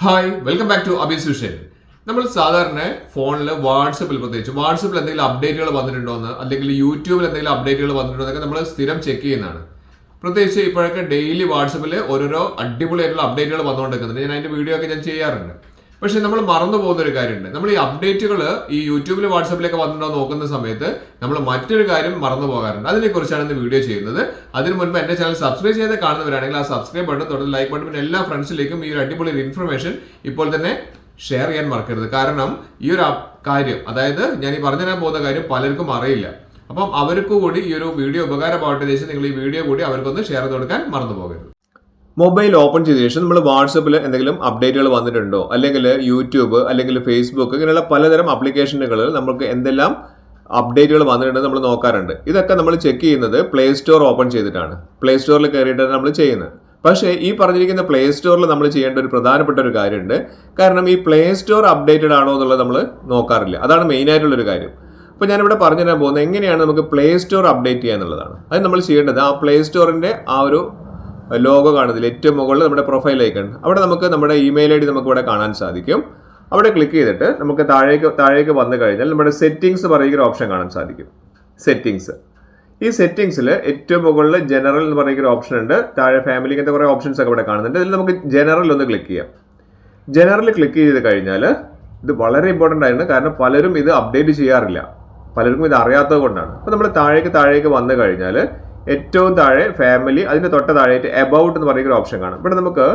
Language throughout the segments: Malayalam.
Hi welcome back to Abees vision. നമ്മൾ സാധാരണ ഫോണിൽ വാട്സപ്പിൽ പ്രത്യേകിച്ച് വാട്സപ്പിൽ എന്തെങ്കിലും അപ്ഡേറ്റുകൾ വന്നിട്ടുണ്ടോ എന്ന് അല്ലെങ്കിൽ യൂട്യൂബിൽ എന്തെങ്കിലും അപ്ഡേറ്റുകൾ വന്നിട്ടുണ്ടോ എന്നൊക്കെ നമ്മൾ സ്ഥിരം ചെക്ക് ചെയ്യുന്നതാണ്. പ്രത്യേകിച്ച് ഇപ്പോഴൊക്കെ ഡെയിലി വാട്സപ്പിൽ ഓരോരോ അടിപൊളിയായിട്ടുള്ള അപ്ഡേറ്റുകൾ വന്നുകൊണ്ടിരിക്കുന്നുണ്ട്. ഞാൻ അതിന്റെ വീഡിയോ ഒക്കെ ഞാൻ ചെയ്യാറുണ്ട്. പക്ഷെ നമ്മൾ മറന്നു പോകുന്ന ഒരു കാര്യമുണ്ട്. നമ്മൾ ഈ അപ്ഡേറ്റുകൾ ഈ യൂട്യൂബിൽ വാട്സപ്പിലൊക്കെ വന്നിട്ടുണ്ടോ നോക്കുന്ന സമയത്ത് നമ്മൾ മറ്റൊരു കാര്യം മറന്നു പോകാറുണ്ട്. അതിനെക്കുറിച്ചാണ് ഇന്ന് വീഡിയോ ചെയ്യുന്നത്. അതിന് മുൻപ് എന്റെ ചാനൽ സബ്സ്ക്രൈബ് ചെയ്ത് കാണുന്നവരാണെങ്കിൽ ആ സബ്സ്ക്രൈബ് ബട്ടൺ തുടർന്ന് ലൈക്ക് ബട്ടൺ പിന്നെ എല്ലാ ഫ്രണ്ട്സിലേക്കും ഈ ഒരു അടിപൊളി ഇൻഫർമേഷൻ ഇപ്പോൾ തന്നെ ഷെയർ ചെയ്യാൻ മറക്കരുത്. കാരണം ഈ ഒരു കാര്യം, അതായത് ഞാൻ ഈ പറഞ്ഞു തരാൻ പോകുന്ന കാര്യം പലർക്കും അറിയില്ല. അപ്പം അവർക്ക് കൂടി ഈ ഒരു വീഡിയോ ഉപകാരമാവട്ടെ ശേഷം നിങ്ങൾ ഈ വീഡിയോ കൂടി അവർക്കൊന്ന് ഷെയർ ചെയ്ത് കൊടുക്കാൻ മറന്നു പോകരുത്. മൊബൈൽ ഓപ്പൺ ചെയ്ത ശേഷം നമ്മൾ വാട്സപ്പിൽ എന്തെങ്കിലും അപ്ഡേറ്റുകൾ വന്നിട്ടുണ്ടോ, അല്ലെങ്കിൽ യൂട്യൂബ് അല്ലെങ്കിൽ ഫേസ്ബുക്ക് ഇങ്ങനെയുള്ള പലതരം ആപ്ലിക്കേഷനുകളിൽ നമുക്ക് എന്തെല്ലാം അപ്ഡേറ്റുകൾ വന്നിട്ടുണ്ടെന്ന് നമ്മൾ നോക്കാറുണ്ട്. ഇതൊക്കെ നമ്മൾ ചെക്ക് ചെയ്യുന്നത് പ്ലേ സ്റ്റോർ ഓപ്പൺ ചെയ്തിട്ടാണ്. പ്ലേ സ്റ്റോറിൽ കയറിയിട്ടാണ് നമ്മൾ ചെയ്യുന്നത്. പക്ഷേ ഈ പറഞ്ഞിരിക്കുന്ന പ്ലേ സ്റ്റോറിൽ നമ്മൾ ചെയ്യേണ്ട ഒരു പ്രധാനപ്പെട്ട ഒരു കാര്യമുണ്ട്. കാരണം ഈ പ്ലേ സ്റ്റോർ അപ്ഡേറ്റഡ് ആണോ എന്നുള്ളത് നമ്മൾ നോക്കാറില്ല. അതാണ് മെയിൻ ആയിട്ടുള്ളൊരു കാര്യം. അപ്പോൾ ഞാനിവിടെ പറഞ്ഞു തരാൻ പോകുന്നത് എങ്ങനെയാണ് നമുക്ക് പ്ലേ സ്റ്റോർ അപ്ഡേറ്റ് ചെയ്യുക എന്നുള്ളതാണ്. അത് നമ്മൾ ചെയ്യേണ്ടത് ആ പ്ലേ സ്റ്റോറിൻ്റെ ആ ഒരു ലോഗോ കാണുന്നില്ല, ഏറ്റവും മുകളിൽ നമ്മുടെ പ്രൊഫൈൽ ഐക്കൺ, അവിടെ നമുക്ക് നമ്മുടെ ഇമെയിൽ ഐ ഡി നമുക്ക് ഇവിടെ കാണാൻ സാധിക്കും. അവിടെ ക്ലിക്ക് ചെയ്തിട്ട് നമുക്ക് താഴേക്ക് വന്നു കഴിഞ്ഞാൽ നമ്മുടെ സെറ്റിംഗ്സ് പറയുന്ന ഒരു ഓപ്ഷൻ കാണാൻ സാധിക്കും. സെറ്റിംഗ്സ്, ഈ സെറ്റിംഗ്സിൽ ഏറ്റവും മുകളിൽ ജനറൽ എന്ന് പറയുന്ന ഒരു ഓപ്ഷൻ ഉണ്ട്. താഴെ ഫാമിലി ഇങ്ങനത്തെ കുറേ ഓപ്ഷൻസ് ഒക്കെ ഇവിടെ കാണുന്നുണ്ട്. ഇതിൽ നമുക്ക് ജനറൽ ഒന്ന് ക്ലിക്ക് ചെയ്യാം. ജനറൽ ക്ലിക്ക് ചെയ്ത് കഴിഞ്ഞാൽ ഇത് വളരെ ഇമ്പോർട്ടൻ്റ് ആയിരുന്നു. കാരണം പലരും ഇത് അപ്ഡേറ്റ് ചെയ്യാറില്ല, പലർക്കും ഇത് അറിയാത്തത് കൊണ്ടാണ്. അപ്പോൾ നമ്മൾ താഴേക്ക് വന്നു കഴിഞ്ഞാൽ ഏറ്റവും താഴെ ഫാമിലി, അതിൻ്റെ തൊട്ട് താഴെയായിട്ട് എബൌട്ട് എന്ന് പറയുന്ന ഒരു ഓപ്ഷൻ കാണാം. ഇവിടെ നമുക്ക്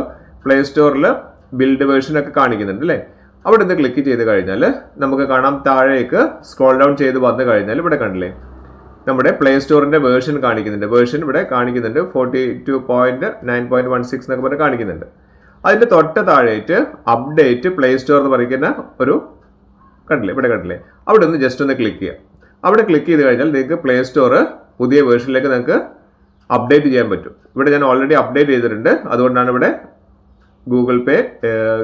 പ്ലേ സ്റ്റോറിൽ ബിൽഡ് വേർഷൻ ഒക്കെ കാണിക്കുന്നുണ്ട് അല്ലേ. അവിടെ നിന്ന് ക്ലിക്ക് ചെയ്ത് കഴിഞ്ഞാൽ നമുക്ക് കാണാം താഴേക്ക് സ്ക്രോൾ ഡൗൺ ചെയ്ത് വന്നു കഴിഞ്ഞാൽ ഇവിടെ കണ്ടില്ലേ നമ്മുടെ പ്ലേ സ്റ്റോറിന്റെ വേർഷൻ കാണിക്കുന്നുണ്ട്. വേർഷൻ ഇവിടെ കാണിക്കുന്നുണ്ട് 42.9.16 എന്നൊക്കെ പറഞ്ഞ് കാണിക്കുന്നുണ്ട്. അതിൻ്റെ തൊട്ട് താഴെയായിട്ട് അപ്ഡേറ്റ് പ്ലേ സ്റ്റോർ എന്ന് പറയുന്ന ഒരു കണ്ടില്ലേ, ഇവിടെ കണ്ടില്ലേ. അവിടെ ഒന്ന് ജസ്റ്റ് ഒന്ന് ക്ലിക്ക് ചെയ്യാം. അവിടെ ക്ലിക്ക് ചെയ്ത് കഴിഞ്ഞാൽ നിങ്ങൾക്ക് പ്ലേ സ്റ്റോർ പുതിയ വേർഷനിലേക്ക് നിങ്ങൾക്ക് അപ്ഡേറ്റ് ചെയ്യാൻ പറ്റും. ഇവിടെ ഞാൻ ഓൾറെഡി അപ്ഡേറ്റ് ചെയ്തിട്ടുണ്ട്. അതുകൊണ്ടാണ് ഇവിടെ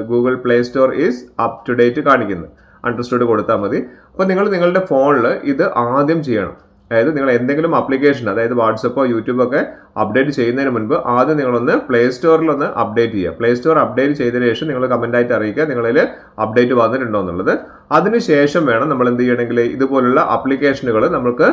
Google play store is up to date കാണിക്കുന്നത്. അണ്ടർസ്റ്റുഡ് കൊടുത്താൽ മതി. അപ്പോൾ നിങ്ങൾ നിങ്ങളുടെ ഫോണിൽ ഇത് ആദ്യം ചെയ്യണം. അതായത് നിങ്ങൾ എന്തെങ്കിലും ആപ്ലിക്കേഷൻ, അതായത് വാട്സപ്പോ യൂട്യൂബോ ഒക്കെ അപ്ഡേറ്റ് ചെയ്യുന്നതിന് മുൻപ് ആദ്യം നിങ്ങളൊന്ന് പ്ലേ സ്റ്റോറിൽ ഒന്ന് അപ്ഡേറ്റ് ചെയ്യുക. പ്ലേ സ്റ്റോർ അപ്ഡേറ്റ് ചെയ്തതിനു ശേഷം നിങ്ങൾ കമൻ്റായിട്ട് അറിയിക്കുക നിങ്ങളിൽ അപ്ഡേറ്റ് വന്നിട്ടുണ്ടോ എന്നുള്ളത്. അതിനുശേഷം വേണം നമ്മൾ എന്ത് ചെയ്യണമെങ്കിൽ ഇതുപോലുള്ള ആപ്ലിക്കേഷനുകൾ നമുക്ക്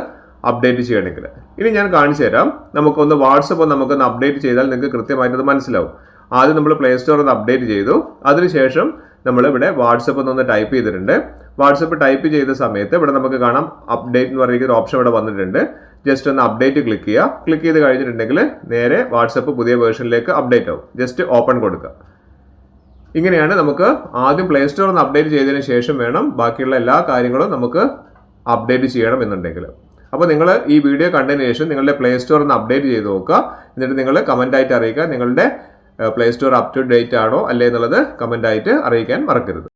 അപ്ഡേറ്റ് ചെയ്യണമെങ്കിൽ. ഇനി ഞാൻ കാണിച്ചു തരാം. നമുക്കൊന്ന് വാട്സപ്പ് നമുക്കൊന്ന് അപ്ഡേറ്റ് ചെയ്താൽ നിങ്ങൾക്ക് കൃത്യമായിട്ട് മനസ്സിലാവും. ആദ്യം നമ്മൾ പ്ലേ സ്റ്റോർ ഒന്ന് അപ്ഡേറ്റ് ചെയ്തു. അതിനുശേഷം നമ്മൾ ഇവിടെ വാട്സപ്പ് ഒന്ന് ടൈപ്പ് ചെയ്തിട്ടുണ്ട്. വാട്സപ്പ് ടൈപ്പ് ചെയ്ത സമയത്ത് ഇവിടെ നമുക്ക് കാണാം അപ്ഡേറ്റ് എന്ന് പറയുന്ന ഒരു ഓപ്ഷൻ ഇവിടെ വന്നിട്ടുണ്ട്. ജസ്റ്റ് ഒന്ന് അപ്ഡേറ്റ് ക്ലിക്ക് ചെയ്യുക. ക്ലിക്ക് ചെയ്ത് കഴിഞ്ഞിട്ടുണ്ടെങ്കിൽ നേരെ വാട്സപ്പ് പുതിയ വേർഷനിലേക്ക് അപ്ഡേറ്റ് ആവും. ജസ്റ്റ് ഓപ്പൺ കൊടുക്കുക. ഇങ്ങനെയാണ് നമുക്ക് ആദ്യം പ്ലേ സ്റ്റോർ ഒന്ന് അപ്ഡേറ്റ് ചെയ്തതിന് ശേഷം വേണം ബാക്കിയുള്ള എല്ലാ കാര്യങ്ങളും നമുക്ക് അപ്ഡേറ്റ് ചെയ്യണം എന്നുണ്ടെങ്കിൽ. അപ്പോൾ നിങ്ങൾ ഈ വീഡിയോ കണ്ടതിന് ശേഷം നിങ്ങളുടെ പ്ലേ സ്റ്റോർ ഒന്ന് അപ്ഡേറ്റ് ചെയ്ത് നോക്കുക. എന്നിട്ട് നിങ്ങൾ കമൻ്റായിട്ട് അറിയിക്കുക നിങ്ങളുടെ play store up to date ആണോ അല്ലേ എന്നുള്ളത് കമൻ്റായിട്ട് അറിയിക്കാൻ മറക്കരുത്.